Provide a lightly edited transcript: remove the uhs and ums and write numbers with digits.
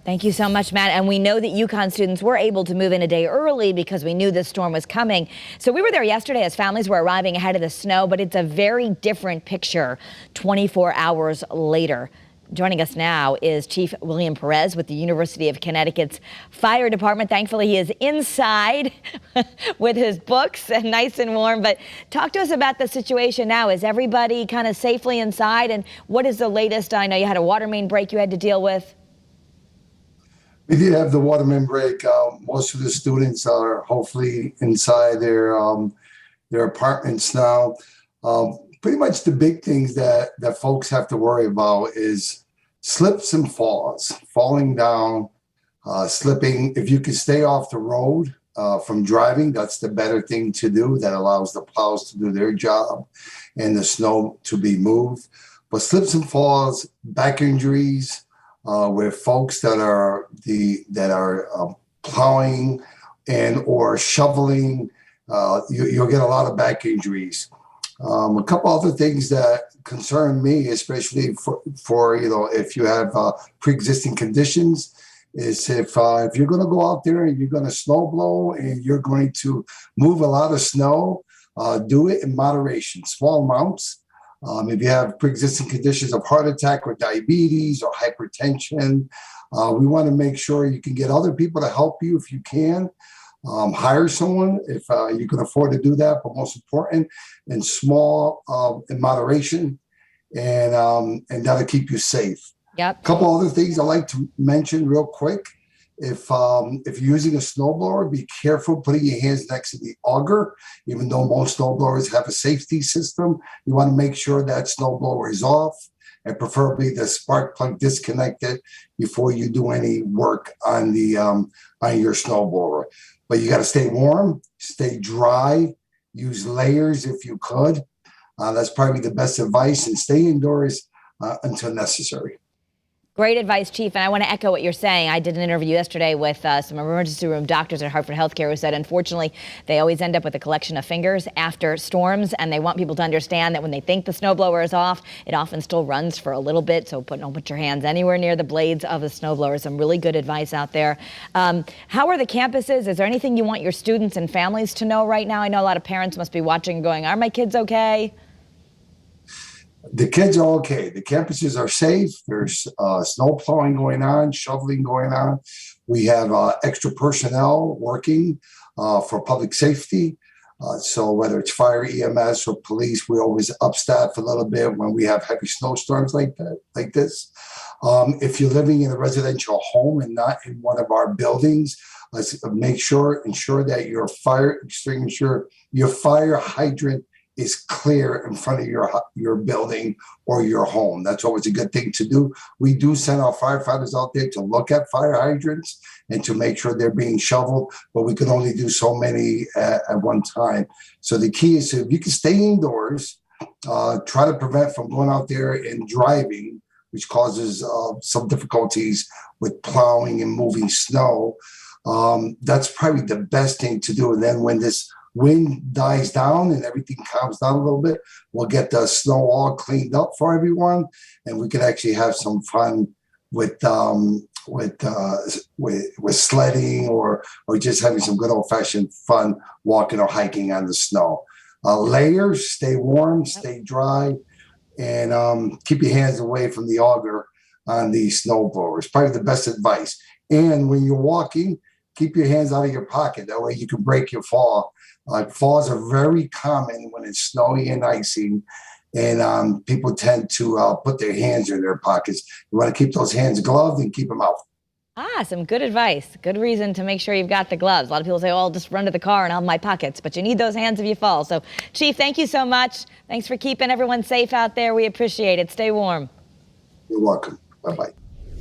Thank you so much, Matt. And we know that UConn students were able to move in a day early because we knew this storm was coming. So we were there yesterday as families were arriving ahead of the snow, but it's a very different picture 24 hours later. Joining us now is Chief William Perez with the University of Connecticut's Fire Department. Thankfully, he is inside with his books and nice and warm. But talk to us about the situation now. Is everybody kind of safely inside? And what is the latest? I know you had a water main break you had to deal with. We did have the water main break. Most of the students are hopefully inside their apartments now. Pretty much the big things that folks have to worry about is slips and falls, falling down, slipping. If you can stay off the road from driving, that's the better thing to do. That allows the plows to do their job and the snow to be moved. But slips and falls, back injuries, where folks that are plowing and or shoveling, you'll get a lot of back injuries. A couple other things that concern me, especially for if you have pre-existing conditions, is if you're going to go out there and you're going to snow blow and you're going to move a lot of snow, do it in moderation, small amounts. If you have pre-existing conditions of heart attack or diabetes or hypertension, we want to make sure you can get other people to help you if you can. Hire someone if you can afford to do that, but most important, in small, in moderation, and that'll keep you safe. Yep. A couple other things I like to mention real quick. If you're using a snowblower, be careful putting your hands next to the auger. Even though most snowblowers have a safety system, you want to make sure that snowblower is off, and preferably the spark plug disconnected before you do any work on your snowblower. But you got to stay warm, stay dry, use layers if you could. That's probably the best advice, and stay indoors until necessary. Great advice, Chief. And I want to echo what you're saying. I did an interview yesterday with some emergency room doctors at Hartford Healthcare who said, unfortunately, they always end up with a collection of fingers after storms. And they want people to understand that when they think the snowblower is off, it often still runs for a little bit. So don't put your hands anywhere near the blades of the snowblower. Some really good advice out there. How are the campuses? Is there anything you want your students and families to know right now? I know a lot of parents must be watching and going, are my kids okay? The kids are okay. The campuses are safe. There's snow plowing going on, shoveling going on. We have extra personnel working for public safety. So whether it's fire, EMS, or police, we always upstaff a little bit when we have heavy snowstorms like this. If you're living in a residential home and not in one of our buildings, let's ensure that your fire extinguisher, your fire hydrant is clear in front of your building or your home. That's always a good thing to do. We do send our firefighters out there to look at fire hydrants and to make sure they're being shoveled, but we can only do so many at one time. So the key is, if you can stay indoors, try to prevent from going out there and driving, which causes some difficulties with plowing and moving snow. That's probably the best thing to do. And then when this wind dies down and everything calms down a little bit, we'll get the snow all cleaned up for everyone, and we can actually have some fun with sledding or just having some good old-fashioned fun walking or hiking on the snow. Layers, stay warm, stay dry, and keep your hands away from the auger on the snow blowers. Probably the best advice. And when you're walking, keep your hands out of your pocket. That way you can break your fall. Falls are very common when it's snowy and icy, and people tend to put their hands in their pockets. You want to keep those hands gloved and keep them out. Some good advice. Good reason to make sure you've got the gloves. A lot of people say, oh, I'll just run to the car and I'll have my pockets, but you need those hands if you fall. So, Chief, thank you so much. Thanks for keeping everyone safe out there. We appreciate it. Stay warm. You're welcome. Bye-bye.